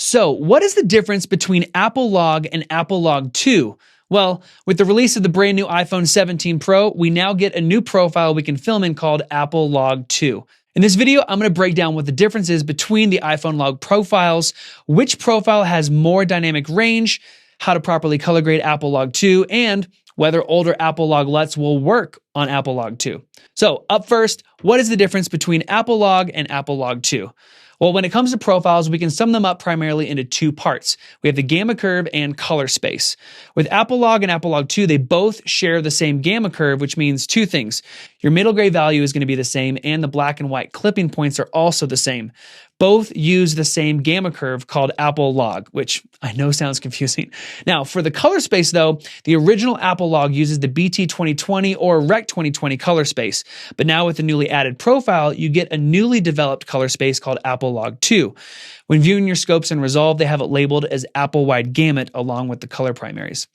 So, what is the difference between Apple Log and Apple Log 2? Well, with the release of the brand new iPhone 17 Pro, we now get a new profile we can film in called Apple Log 2. In this video, I'm going to break down what the difference is between the iPhone Log profiles, which profile has more dynamic range, how to properly color grade Apple Log 2, and whether older Apple Log LUTs will work on Apple Log 2. So, up first, what is the difference between Apple Log and Apple Log 2? Well, when it comes to profiles, we can sum them up primarily into two parts. We have the gamma curve and color space. With Apple Log and Apple Log 2, they both share the same gamma curve, which means two things. Your middle gray value is going to be the same, and the black and white clipping points are also the same. Both use the same gamma curve called Apple Log, which I know sounds confusing. Now, for the color space though, the original Apple Log uses the BT 2020 or Rec 2020 color space. But now with the newly added profile, you get a newly developed color space called Apple Log 2. When viewing your scopes in Resolve, they have it labeled as Apple Wide Gamut along with the color primaries.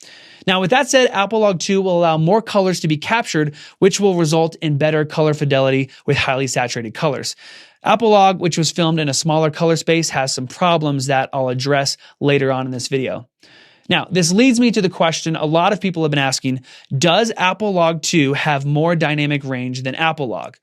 Now, with that said, Apple Log 2 will allow more colors to be captured, which will result in better color fidelity with highly saturated colors. Apple Log, which was filmed in a smaller color space, has some problems that I'll address later on in this video. Now, this leads me to the question a lot of people have been asking, does Apple Log 2 have more dynamic range than Apple Log?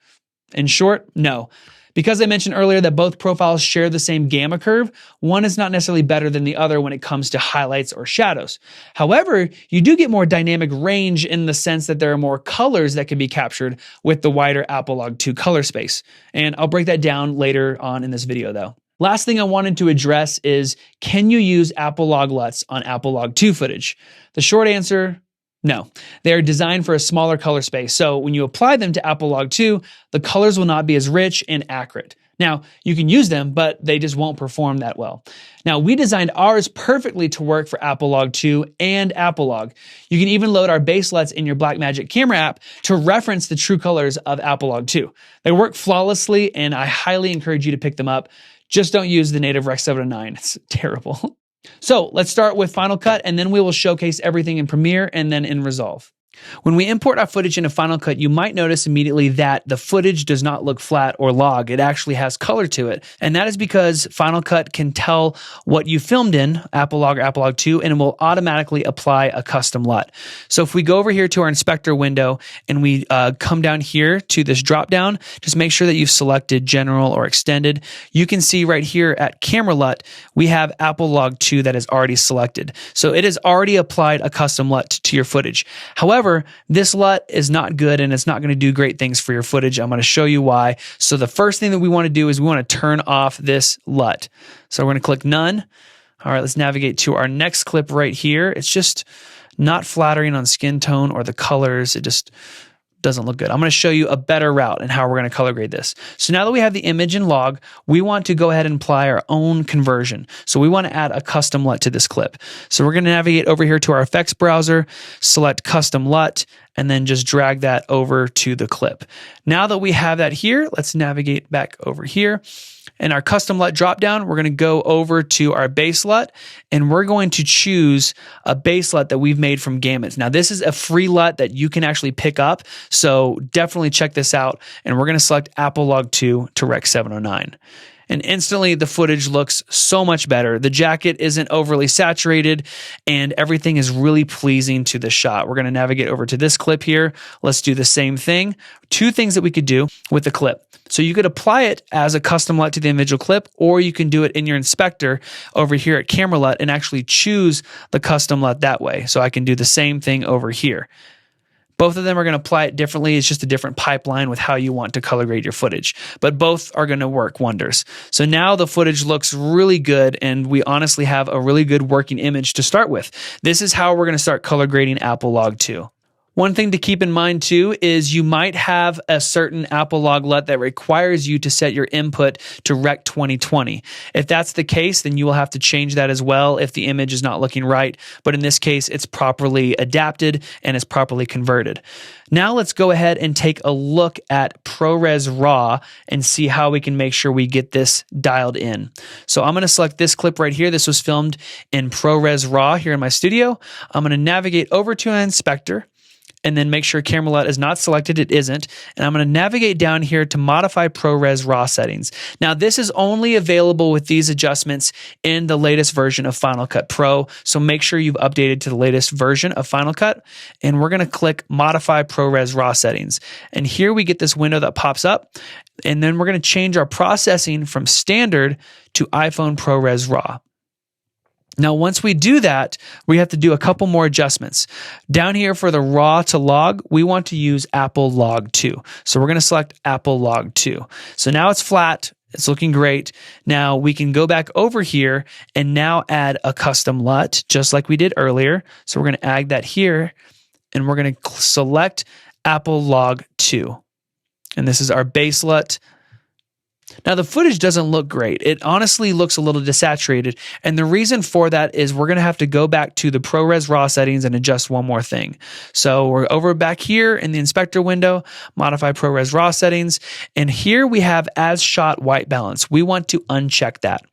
In short, no. Because I mentioned earlier that both profiles share the same gamma curve, one is not necessarily better than the other when it comes to highlights or shadows. However, you do get more dynamic range in the sense that there are more colors that can be captured with the wider Apple Log 2 color space. And I'll break that down later on in this video though. Last thing I wanted to address is, can you use Apple Log LUTs on Apple Log 2 footage? The short answer, no. They are designed for a smaller color space, so when you apply them to Apple Log 2, the colors will not be as rich and accurate. Now, you can use them, but they just won't perform that well. Now, we designed ours perfectly to work for Apple Log 2 and Apple Log. You can even load our base LUTs in your Blackmagic camera app to reference the true colors of Apple Log 2. They work flawlessly, and I highly encourage you to pick them up. Just don't use the native Rec 709. It's terrible. So let's start with Final Cut, and then we will showcase everything in Premiere and then in Resolve. When we import our footage into Final Cut, you might notice immediately that the footage does not look flat or log. It actually has color to it. And that is because Final Cut can tell what you filmed in Apple Log or Apple Log 2, and it will automatically apply a custom LUT. So if we go over here to our inspector window and we come down here to this drop down, just make sure that you've selected general or extended. You can see right here at camera LUT, we have Apple Log 2 that is already selected. So it has already applied a custom LUT to your footage. However, this LUT is not good and it's not going to do great things for your footage. I'm going to show you why. So the first thing that we want to do is we want to turn off this LUT. So we're going to click none. All right, let's navigate to our next clip right here. It's just not flattering on skin tone or the colors. It just doesn't look good. I'm going to show you a better route and how we're going to color grade this. So now that we have the image and log, we want to go ahead and apply our own conversion. So we want to add a custom LUT to this clip. So we're going to navigate over here to our effects browser, select custom LUT, and then just drag that over to the clip. Now that we have that here, let's navigate back over here. In our custom LUT dropdown, we're going to go over to our base LUT, and we're going to choose a base LUT that we've made from Gamut. Now, this is a free LUT that you can actually pick up, so definitely check this out. And we're going to select Apple Log 2 to Rec 709. And instantly the footage looks so much better. The jacket isn't overly saturated and everything is really pleasing to the shot. We're going to navigate over to this clip here. Let's do the same thing. Two things that we could do with the clip. So you could apply it as a custom LUT to the individual clip, or you can do it in your inspector over here at camera LUT and actually choose the custom LUT that way. So I can do the same thing over here. Both of them are going to apply it differently. It's just a different pipeline with how you want to color grade your footage, but both are going to work wonders. So now the footage looks really good, and we honestly have a really good working image to start with. This is how we're going to start color grading Apple Log 2. One thing to keep in mind too is you might have a certain Apple Log LUT that requires you to set your input to Rec 2020. If that's the case, then you will have to change that as well if the image is not looking right. But in this case, it's properly adapted and it's properly converted. Now let's go ahead and take a look at ProRes RAW and see how we can make sure we get this dialed in. So I'm going to select this clip right here. This was filmed in ProRes RAW here in my studio. I'm going to navigate over to an inspector. and then make sure camera LUT is not selected. It isn't. And I'm going to navigate down here to modify ProRes RAW settings. Now, this is only available with these adjustments in the latest version of Final Cut Pro. So make sure you've updated to the latest version of Final Cut. And we're going to click Modify ProRes RAW Settings. And here we get this window that pops up. And then we're going to change our processing from standard to iPhone ProRes RAW. Now, once we do that, we have to do a couple more adjustments. Down here for the raw to log, we want to use Apple Log 2. So we're going to select Apple Log 2. So now it's flat. It's looking great. Now we can go back over here and now add a custom LUT, just like we did earlier. So we're going to add that here, and we're going to select Apple Log 2. And this is our base LUT. Now, the footage doesn't look great. It honestly looks a little desaturated. And the reason for that is we're going to have to go back to the ProRes RAW settings and adjust one more thing. So we're over back here in the inspector window, modify ProRes RAW settings. And here we have as shot white balance. We want to uncheck that.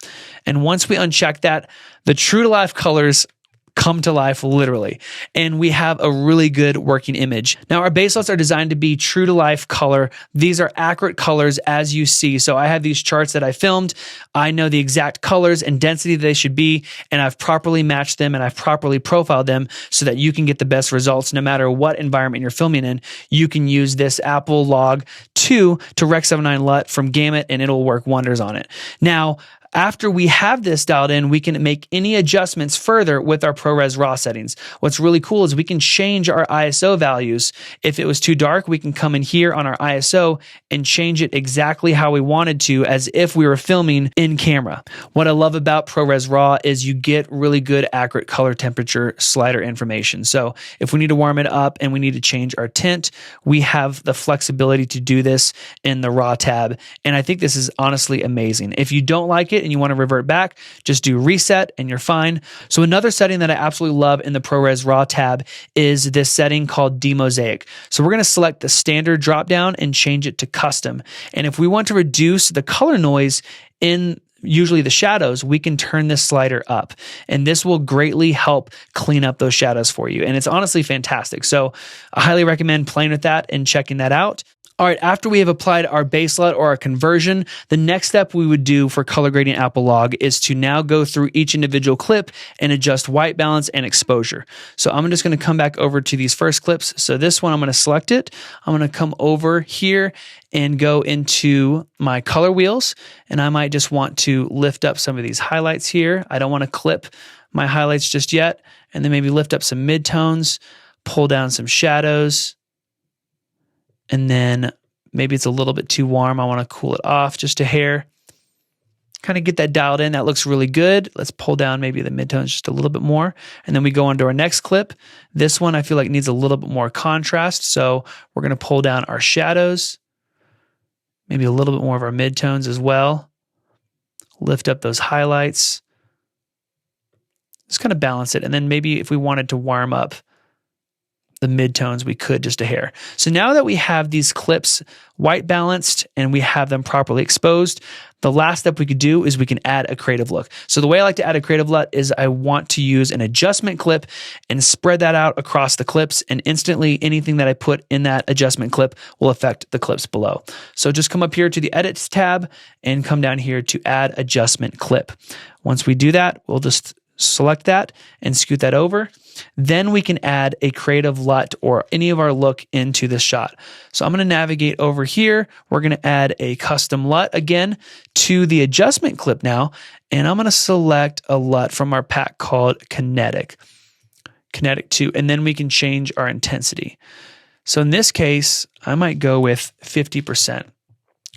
And once we uncheck that, the true to life colors come to life literally, and we have a really good working image. Now, our base LUTs are designed to be true to life color. These are accurate colors as you see. So I have these charts that I filmed. I know the exact colors and density they should be, and I've properly matched them and I've properly profiled them so that you can get the best results no matter what environment you're filming in. You can use this Apple Log 2 to Rec 79 LUT from Gamut, and it'll work wonders on it. Now, after we have this dialed in, we can make any adjustments further with our ProRes RAW settings. What's really cool is we can change our ISO values. If it was too dark, we can come in here on our ISO and change it exactly how we wanted to, as if we were filming in camera. What I love about ProRes RAW is you get really good, accurate color temperature slider information. So if we need to warm it up and we need to change our tint, we have the flexibility to do this in the RAW tab. And I think this is honestly amazing. If you don't like it, and you want to revert back, just do reset and you're fine. So another setting that I absolutely love in the ProRes RAW tab is this setting called demosaic. So we're going to select the standard dropdown and change it to custom. And if we want to reduce the color noise in usually the shadows, we can turn this slider up, and this will greatly help clean up those shadows for you. And it's honestly fantastic. So I highly recommend playing with that and checking that out. All right, after we have applied our base LUT or our conversion, the next step we would do for color grading Apple Log is to now go through each individual clip and adjust white balance and exposure. So I'm just going to come back over to these first clips. So this one, I'm going to select it. I'm going to come over here and go into my color wheels, and I might just want to lift up some of these highlights here. I don't want to clip my highlights just yet, and then maybe lift up some midtones, pull down some shadows. And then maybe it's a little bit too warm. I want to cool it off just a hair. Kind of get that dialed in. That looks really good. Let's pull down maybe the midtones just a little bit more. And then we go on to our next clip. This one I feel like needs a little bit more contrast. So we're going to pull down our shadows. Maybe a little bit more of our midtones as well. Lift up those highlights. Just kind of balance it. And then maybe if we wanted to warm up the midtones, we could just a hair. So now that we have these clips white balanced and we have them properly exposed, the last step we could do is we can add a creative look. So the way I like to add a creative LUT is I want to use an adjustment clip and spread that out across the clips, and instantly anything that I put in that adjustment clip will affect the clips below. So just come up here to the Edits tab and come down here to Add Adjustment Clip. Once we do that, we'll just select that and scoot that over. Then we can add a creative LUT or any of our look into this shot. So I'm going to navigate over here. We're going to add a custom LUT again to the adjustment clip now. And I'm going to select a LUT from our pack called Kinetic 2. And then we can change our intensity. So in this case, I might go with 50%.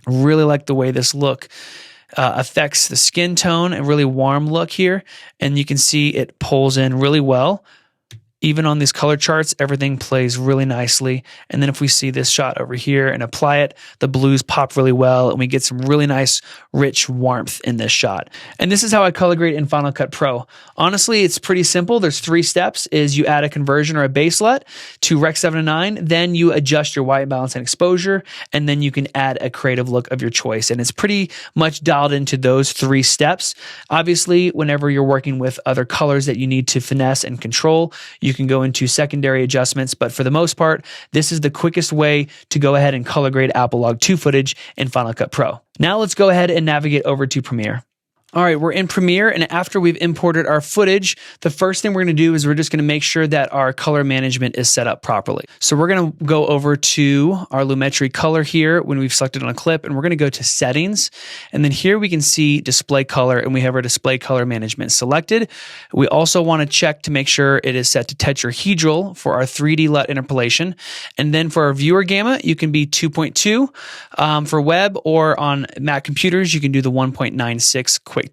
Really like the way this look affects the skin tone, a really warm look here. And you can see it pulls in really well. Even on these color charts, everything plays really nicely. And then if we see this shot over here and apply it, the blues pop really well, and we get some really nice, rich warmth in this shot. And this is how I color grade in Final Cut Pro. Honestly, it's pretty simple. There's 3 steps. Is you add a conversion or a base LUT to Rec 79, then you adjust your white balance and exposure, and then you can add a creative look of your choice. And it's pretty much dialed into those 3 steps. Obviously, whenever you're working with other colors that you need to finesse and control, you can go into secondary adjustments, but for the most part, this is the quickest way to go ahead and color grade Apple Log 2 footage in Final Cut Pro. Now let's go ahead and navigate over to Premiere. All right, we're in Premiere, and after we've imported our footage, the first thing we're going to do is we're just going to make sure that our color management is set up properly. So we're going to go over to our Lumetri color here when we've selected on a clip, and we're going to go to Settings, and then here we can see Display Color, and we have our Display Color Management selected. We also want to check to make sure it is set to tetrahedral for our 3D LUT interpolation, and then for our Viewer Gamut, you can be 2.2 for web, or on Mac computers, you can do the 1.96 QuickTime.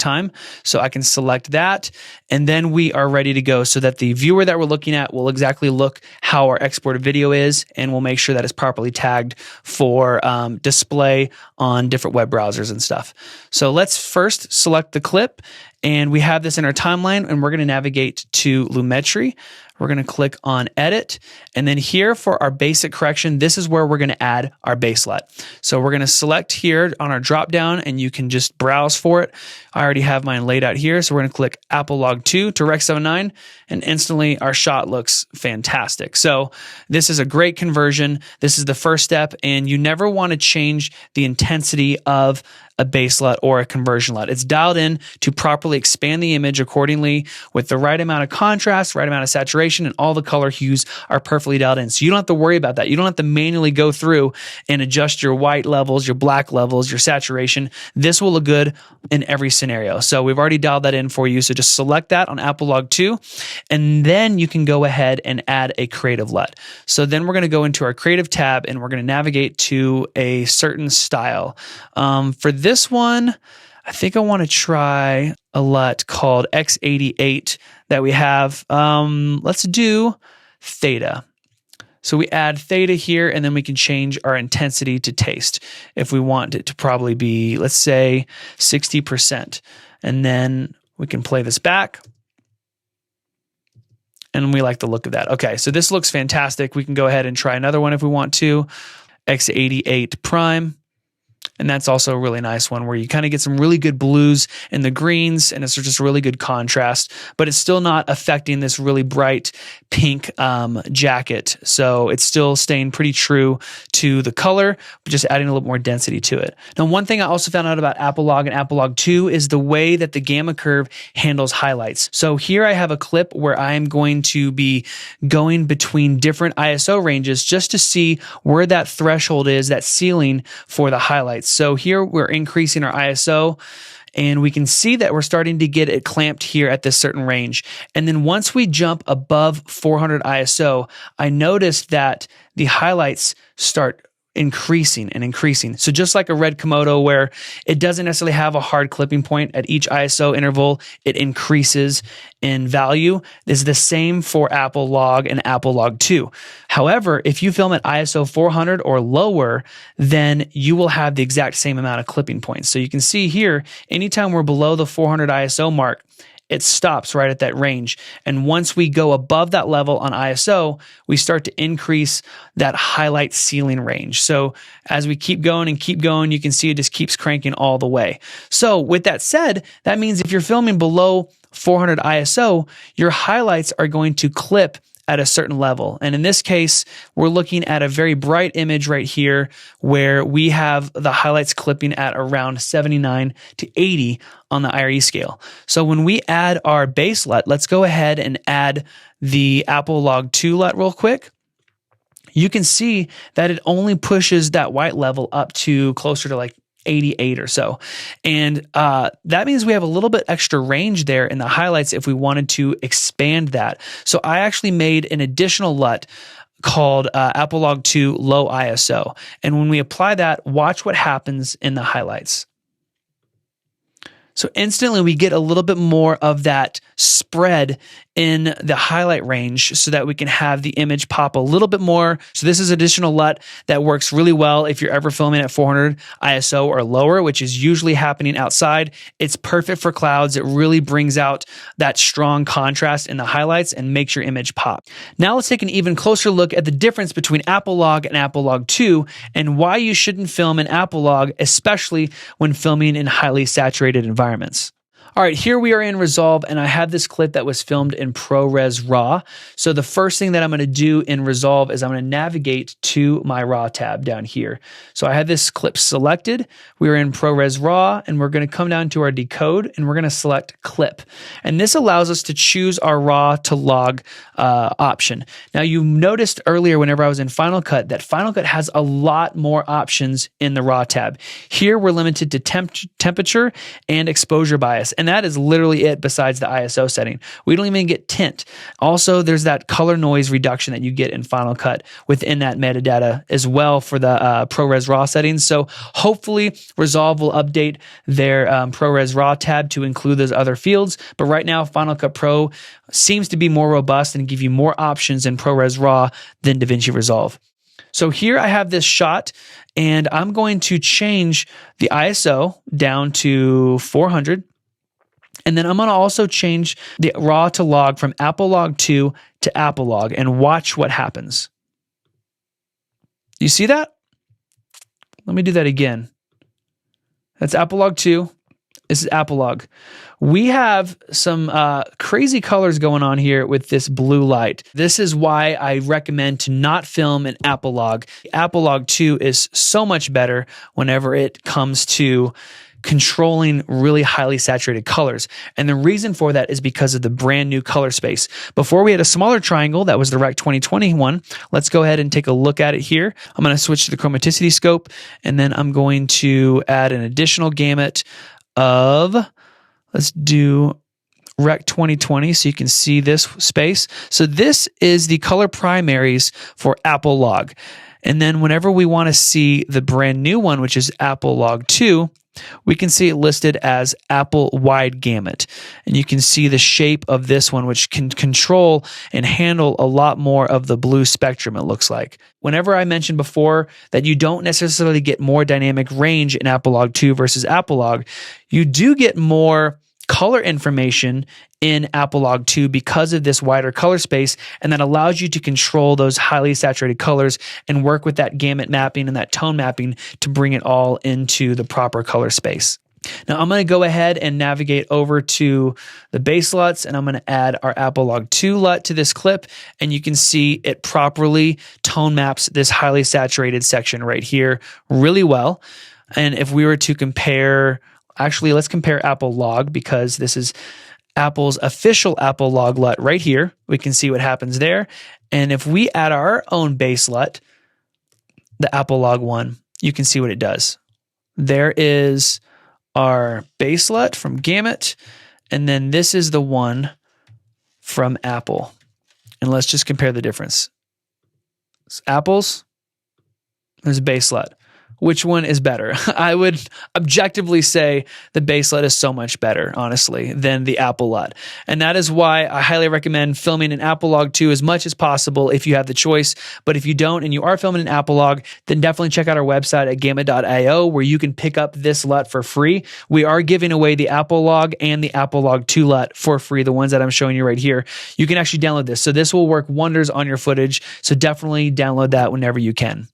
So I can select that, and then we are ready to go so that the viewer that we're looking at will exactly look how our exported video is, and we'll make sure that it's properly tagged for display on different web browsers and stuff. So let's first select the clip, and we have this in our timeline, and we're going to navigate to Lumetri. We're going to click on Edit, and then here for our basic correction, this is where we're going to add our base LUT. So we're going to select here on our drop down, and you can just browse for it. I already have mine laid out here, so we're going to click Apple Log 2 to Rec 79, and instantly our shot looks fantastic. So this is a great conversion. This is the first step, and you never want to change the intensity of a base LUT or a conversion LUT. It's dialed in to properly expand the image accordingly with the right amount of contrast, right amount of saturation, and all the color hues are perfectly dialed in. So you don't have to worry about that. You don't have to manually go through and adjust your white levels, your black levels, your saturation. This will look good in every scenario. So we've already dialed that in for you. So just select that on Apple Log 2, and then you can go ahead and add a creative LUT. So then we're going to go into our creative tab, and we're going to navigate to a certain style. For this one, I think I want to try a LUT called X88 that we have. Let's do theta. So we add theta here, and then we can change our intensity to taste if we want it to probably be, let's say, 60%. And then we can play this back. And we like the look of that. Okay, so this looks fantastic. We can go ahead and try another one if we want to. X88 Prime. And that's also a really nice one where you kind of get some really good blues and the greens, and it's just really good contrast, but it's still not affecting this really bright pink jacket. So it's still staying pretty true to the color, but just adding a little more density to it. Now, one thing I also found out about Apple Log and Apple Log 2 is the way that the gamma curve handles highlights. So here I have a clip where I am going to be going between different ISO ranges just to see where that threshold is, that ceiling for the highlights. So here we're increasing our ISO, and we can see that we're starting to get it clamped here at this certain range. And then once we jump above 400 ISO, I noticed that the highlights start increasing and increasing. So just like a Red Komodo where it doesn't necessarily have a hard clipping point at each ISO interval, it increases in value. This is the same for Apple Log and Apple Log 2. However, if you film at ISO 400 or lower, then you will have the exact same amount of clipping points. So you can see here, anytime we're below the 400 ISO mark, it stops right at that range. And once we go above that level on ISO, we start to increase that highlight ceiling range. So as we keep going and keep going, you can see it just keeps cranking all the way. So with that said, that means if you're filming below 400 ISO, your highlights are going to clip at a certain level. And in this case, we're looking at a very bright image right here where we have the highlights clipping at around 79 to 80 on the IRE scale. So when we add our base LUT, let's go ahead and add the Apple Log 2 LUT real quick. You can see that it only pushes that white level up to closer to like 88 or so. And that means we have a little bit extra range there in the highlights if we wanted to expand that. So I actually made an additional LUT called Apple Log 2 Low ISO. And when we apply that, watch what happens in the highlights. So instantly we get a little bit more of that spread in the highlight range so that we can have the image pop a little bit more. So this is additional LUT that works really well if you're ever filming at 400 ISO or lower, which is usually happening outside. It's perfect for clouds. It really brings out that strong contrast in the highlights and makes your image pop. Now let's take an even closer look at the difference between Apple Log and Apple Log 2 and why you shouldn't film in Apple Log, especially when filming in highly saturated environments. All right, here we are in Resolve, and I have this clip that was filmed in ProRes RAW. So the first thing that I'm going to do in Resolve is I'm going to navigate to my RAW tab down here. So I have this clip selected. We're in ProRes RAW, and we're going to come down to our decode, and we're going to select clip. And this allows us to choose our RAW to log option. Now, you noticed earlier whenever I was in Final Cut that Final Cut has a lot more options in the RAW tab. Here, we're limited to temperature and exposure bias. And that is literally it besides the ISO setting. We don't even get tint. Also, there's that color noise reduction that you get in Final Cut within that metadata as well for the ProRes RAW settings. So hopefully Resolve will update their ProRes RAW tab to include those other fields. But right now, Final Cut Pro seems to be more robust and give you more options in ProRes RAW than DaVinci Resolve. So here I have this shot, and I'm going to change the ISO down to 400. And then I'm going to also change the RAW to log from Apple Log 2 to Apple Log and watch what happens. You see that? Let me do that again. That's Apple Log 2. This is Apple Log. We have some crazy colors going on here with this blue light. This is why I recommend to not film in Apple Log. Apple Log 2 is so much better whenever it comes to controlling really highly saturated colors. And the reason for that is because of the brand new color space. Before we had a smaller triangle, that was the Rec 2020 one. Let's go ahead and take a look at it here. I'm going to switch to the chromaticity scope, and then I'm going to add an additional gamut of, let's do Rec 2020 so you can see this space. So this is the color primaries for Apple Log. And then whenever we want to see the brand new one, which is Apple Log 2, we can see it listed as Apple Wide Gamut. And you can see the shape of this one, which can control and handle a lot more of the blue spectrum, it looks like. Whenever I mentioned before that you don't necessarily get more dynamic range in Apple Log 2 versus Apple Log, you do get more color information in Apple Log 2 because of this wider color space, and that allows you to control those highly saturated colors and work with that gamut mapping and that tone mapping to bring it all into the proper color space. Now I'm going to go ahead and navigate over to the base LUTs, and I'm going to add our Apple Log 2 LUT to this clip, and you can see it properly tone maps this highly saturated section right here really well. And if we were to compare, actually let's compare Apple Log, because this is Apple's official Apple Log LUT right here. We can see what happens there. And if we add our own base LUT, the Apple Log one, you can see what it does. There is our base LUT from Gamut, and then this is the one from Apple. And let's just compare the difference. It's Apple's, there's base LUT. Which one is better? I would objectively say the base LUT is so much better, honestly, than the Apple LUT. And that is why I highly recommend filming in Apple Log 2 as much as possible if you have the choice. But if you don't and you are filming in Apple Log, then definitely check out our website at gamut.io where you can pick up this LUT for free. We are giving away the Apple Log and the Apple Log 2 LUT for free, the ones that I'm showing you right here. You can actually download this. So this will work wonders on your footage. So definitely download that whenever you can.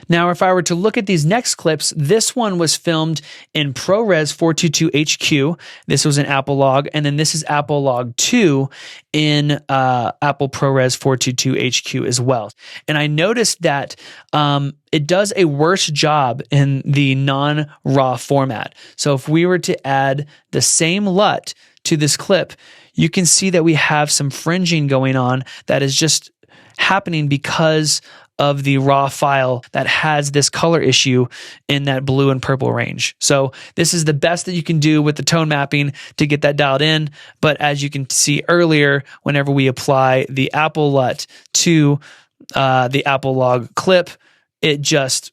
Now, if I were to look at these next clips, this one was filmed in ProRes 422 HQ. This was in Apple Log, and then this is Apple Log 2 in Apple ProRes 422 HQ as well. And I noticed that it does a worse job in the non-RAW format. So if we were to add the same LUT to this clip, you can see that we have some fringing going on that is just happening because of the raw file that has this color issue in that blue and purple range. So this is the best that you can do with the tone mapping to get that dialed in. But as you can see earlier, whenever we apply the Apple LUT to the Apple Log clip, it just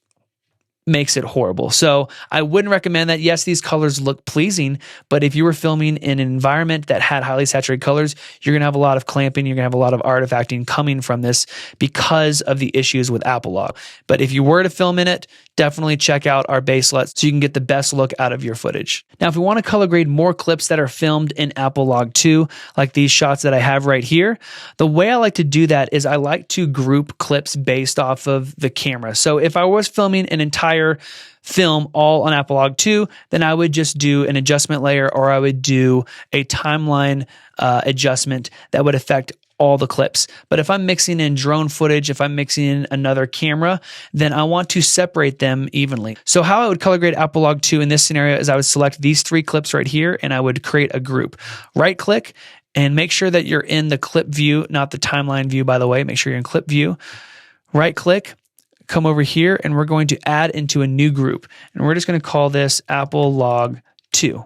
makes it horrible. So I wouldn't recommend that. Yes, these colors look pleasing, but if you were filming in an environment that had highly saturated colors, you're going to have a lot of clamping, you're going to have a lot of artifacting coming from this because of the issues with Apple Log. But if you were to film in it, definitely check out our base LUT so you can get the best look out of your footage. Now, if we want to color grade more clips that are filmed in Apple Log 2, like these shots that I have right here, the way I like to do that is I like to group clips based off of the camera. So if I was filming an entire entire film all on Apple Log 2, then I would just do an adjustment layer, or I would do a timeline adjustment that would affect all the clips. But if I'm mixing in drone footage, if I'm mixing in another camera, then I want to separate them evenly. So how I would color grade Apple Log 2 in this scenario is I would select these 3 clips right here, and I would create a group. Right click and make sure that you're in the clip view, not the timeline view, by the way. Make sure you're in clip view. Right click, come over here, and we're going to add into a new group. And we're just going to call this Apple Log 2.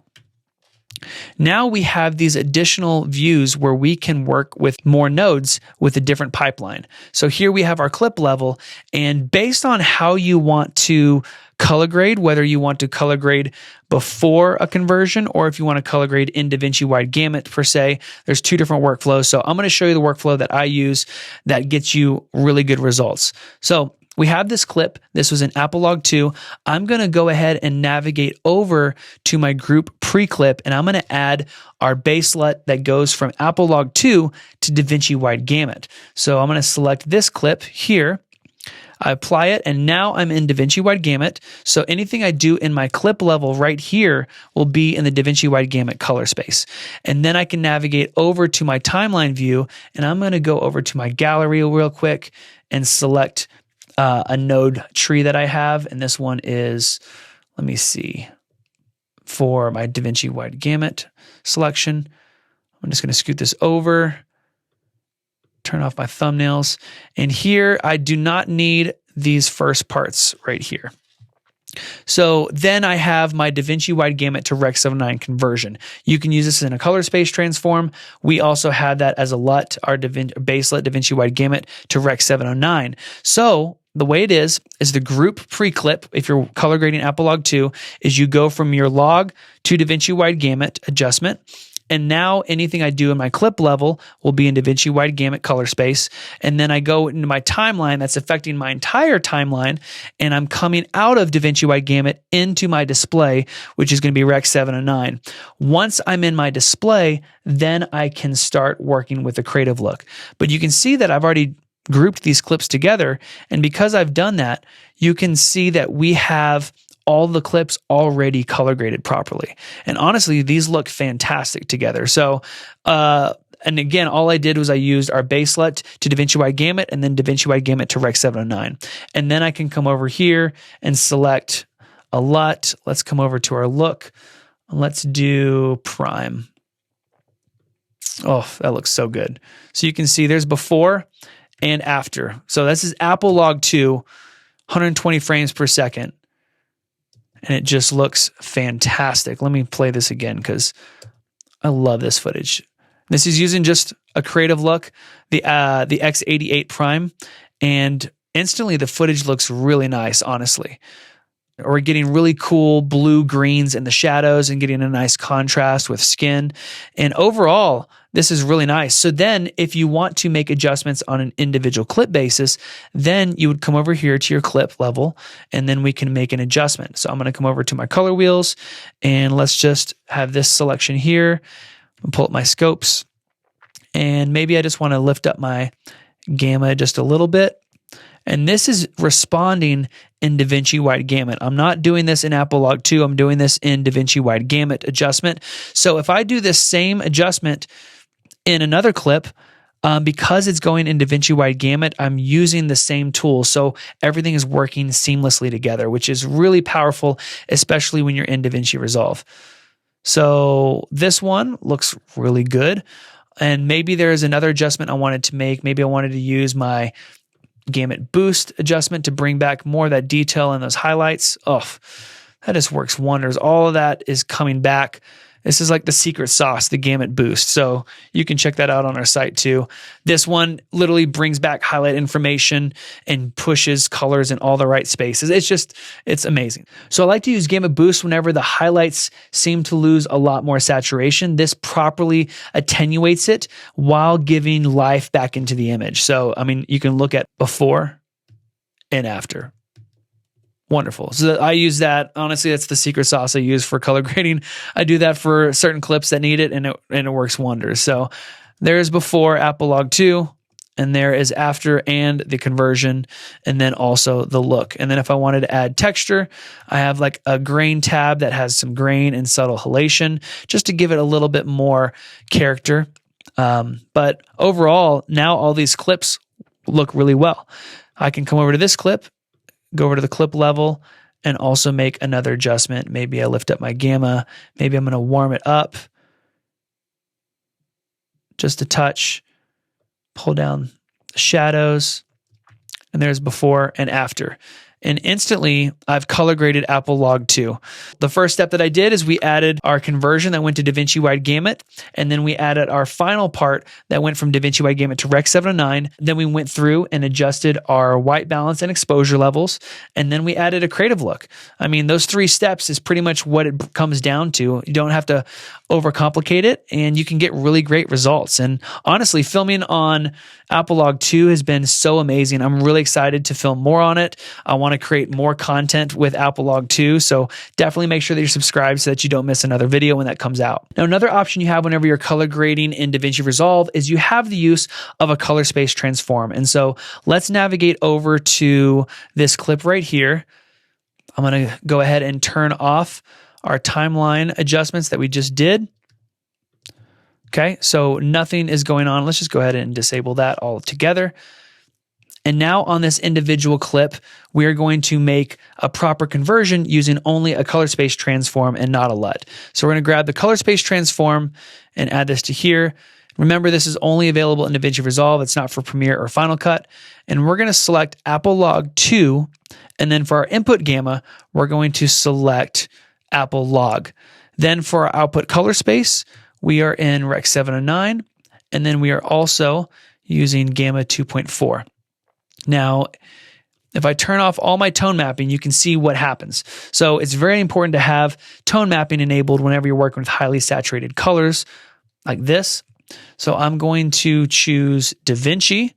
Now we have these additional views where we can work with more nodes with a different pipeline. So here we have our clip level, and based on how you want to color grade, whether you want to color grade before a conversion or if you want to color grade in DaVinci Wide Gamut per se, there's 2 different workflows. So I'm going to show you the workflow that I use that gets you really good results. So we have this clip. This was an Apple Log 2. I'm going to go ahead and navigate over to my group pre-clip, and I'm going to add our base LUT that goes from Apple Log 2 to DaVinci Wide Gamut. So I'm going to select this clip here. I apply it, and now I'm in DaVinci Wide Gamut. So anything I do in my clip level right here will be in the DaVinci Wide Gamut color space. And then I can navigate over to my timeline view, and I'm going to go over to my gallery real quick and select a node tree that I have. And this one is, let me see, for my DaVinci Wide Gamut selection. I'm just going to scoot this over, turn off my thumbnails. And here I do not need these first parts right here. So then I have my DaVinci Wide Gamut to Rec. 709 conversion. You can use this in a color space transform. We also have that as a LUT, our base LUT DaVinci Wide Gamut to Rec. 709. So the way it is the group pre-clip, if you're color grading Apple Log 2, is you go from your log to DaVinci Wide Gamut adjustment. And now anything I do in my clip level will be in DaVinci Wide Gamut color space. And then I go into my timeline that's affecting my entire timeline. And I'm coming out of DaVinci Wide Gamut into my display, which is going to be Rec. 709. Once I'm in my display, then I can start working with a creative look. But you can see that I've already grouped these clips together. And because I've done that, you can see that we have all the clips already color graded properly. And honestly, these look fantastic together. So, and again, all I did was I used our base LUT to DaVinci Wide Gamut and then DaVinci Wide Gamut to Rec. 709. And then I can come over here and select a LUT. Let's come over to our look. Let's do prime. Oh, that looks so good. So you can see there's before and after. So this is Apple Log 2, 120 frames per second. And it just looks fantastic. Let me play this again because I love this footage. This is using just a creative look, the X88 Prime, and instantly the footage looks really nice, honestly. We're getting really cool blue greens in the shadows and getting a nice contrast with skin. And overall, this is really nice. So then if you want to make adjustments on an individual clip basis, then you would come over here to your clip level and then we can make an adjustment. So I'm going to come over to my color wheels and let's just have this selection here. I'll pull up my scopes and maybe I just want to lift up my gamma just a little bit. And this is responding in DaVinci Wide Gamut. I'm not doing this in Apple Log 2. I'm doing this in DaVinci Wide Gamut adjustment. So if I do this same adjustment in another clip, because it's going in DaVinci Wide Gamut, I'm using the same tool. So everything is working seamlessly together, which is really powerful, especially when you're in DaVinci Resolve. So this one looks really good. And maybe there's another adjustment I wanted to make. Maybe I wanted to use my Gamut Boost adjustment to bring back more of that detail and those highlights. Oh, that just works wonders. All of that is coming back. This is like the secret sauce, the Gamut Boost. So you can check that out on our site too. This one literally brings back highlight information and pushes colors in all the right spaces. It's amazing. So I like to use Gamut Boost whenever the highlights seem to lose a lot more saturation. This properly attenuates it while giving life back into the image. So, I mean, you can look at before and after. Wonderful. So I use that. Honestly, that's the secret sauce I use for color grading. I do that for certain clips that need it, and it works wonders. So there's before Apple Log 2, And there is after and the conversion, and then also the look. And then if I wanted to add texture, I have like a grain tab that has some grain and subtle halation just to give it a little bit more character. But overall, now all these clips look really well. I can come over to this clip, go over to the clip level, and also make another adjustment. Maybe I lift up my gamma. Maybe I'm going to warm it up just a touch. Pull down the shadows, and there's before and after. And instantly, I've color graded Apple Log 2. The first step that I did is we added our conversion that went to DaVinci Wide Gamut, and then we added our final part that went from DaVinci Wide Gamut to Rec 709. Then we went through and adjusted our white balance and exposure levels, and then we added a creative look. I mean, those 3 steps is pretty much what it comes down to. You don't have to overcomplicate it, and you can get really great results. And honestly, filming on Apple Log 2 has been so amazing. I'm really excited to film more on it. I want to create more content with Apple Log 2, so definitely make sure that you're subscribed so that you don't miss another video when that comes out. Now, another option you have whenever you're color grading in DaVinci Resolve is you have the use of a color space transform. And so let's navigate over to this clip right here. I'm going to go ahead and turn off our timeline adjustments that we just did. Okay, so nothing is going on. Let's just go ahead and disable that all together. And now on this individual clip, we are going to make a proper conversion using only a color space transform and not a LUT. So we're going to grab the color space transform and add this to here. Remember, this is only available in DaVinci Resolve. It's not for Premiere or Final Cut. And we're going to select Apple Log 2. And then for our input gamma, we're going to select Apple Log. Then for our output color space, we are in Rec 709. And then we are also using Gamma 2.4. Now, if I turn off all my tone mapping, you can see what happens. So it's very important to have tone mapping enabled whenever you're working with highly saturated colors like this. So I'm going to choose DaVinci,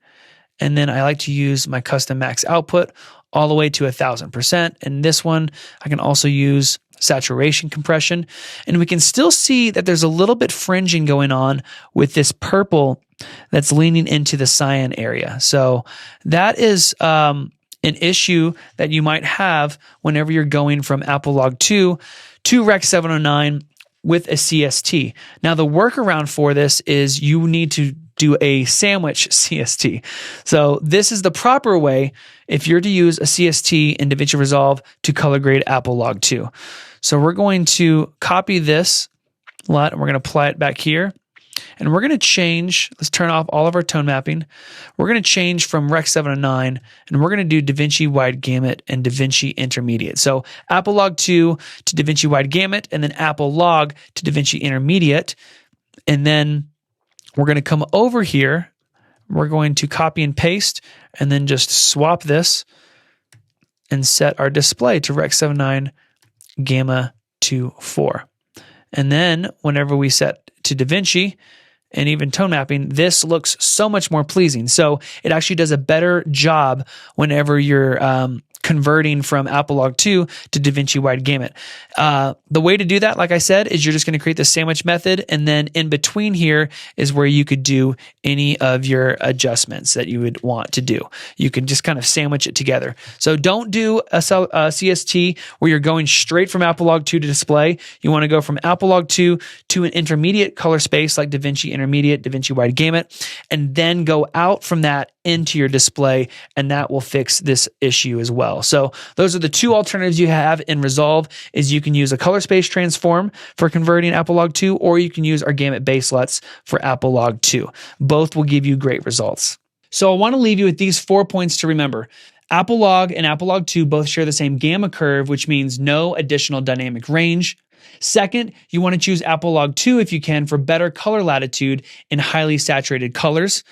and then I like to use my custom max output all the way to 1000%. And this one, I can also use saturation compression. And we can still see that there's a little bit fringing going on with this purple that's leaning into the cyan area. So that is an issue that you might have whenever you're going from Apple Log 2 to Rec 709 with a CST. Now, the workaround for this is you need to do a sandwich CST. So this is the proper way if you're to use a CST in DaVinci Resolve to color grade Apple Log 2. So we're going to copy this LUT and we're going to apply it back here. And we're going to change, let's turn off all of our tone mapping. We're going to change from Rec 709 and we're going to do DaVinci Wide Gamut and DaVinci Intermediate. So Apple Log 2 to DaVinci Wide Gamut and then Apple Log to DaVinci Intermediate. And then we're going to come over here. We're going to copy and paste and then just swap this and set our display to Rec 79 Gamma 2.4. And then whenever we set to DaVinci and even tone mapping, this looks so much more pleasing. So it actually does a better job whenever you're converting from Apple Log 2 to DaVinci Wide Gamut. The way to do that, like I said, is you're just going to create the sandwich method, and then in between here is where you could do any of your adjustments that you would want to do. You can just kind of sandwich it together. So don't do a CST where you're going straight from Apple Log 2 to display. You want to go from Apple Log 2 to an intermediate color space like DaVinci Intermediate, DaVinci Wide Gamut, and then go out from that into your display, and that will fix this issue as well. So those are the two alternatives you have in Resolve. Is you can use a color space transform for converting Apple Log 2, or you can use our Gamut base LUTs for Apple Log 2. Both will give you great results. So I want to leave you with these 4 points to remember. Apple Log and Apple Log 2 both share the same gamma curve, which means no additional dynamic range. Second, you want to choose Apple Log 2 if you can for better color latitude in highly saturated colors.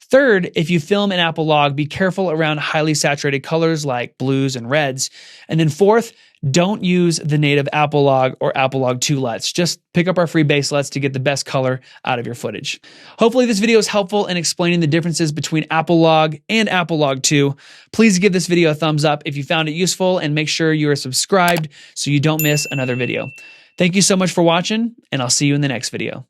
Third, if you film in Apple Log, be careful around highly saturated colors like blues and reds. And then fourth, don't use the native Apple Log or Apple Log 2 LUTs. Just pick up our free base LUTs to get the best color out of your footage. Hopefully this video is helpful in explaining the differences between Apple Log and Apple Log 2. Please give this video a thumbs up if you found it useful, and make sure you are subscribed so you don't miss another video. Thank you so much for watching, and I'll see you in the next video.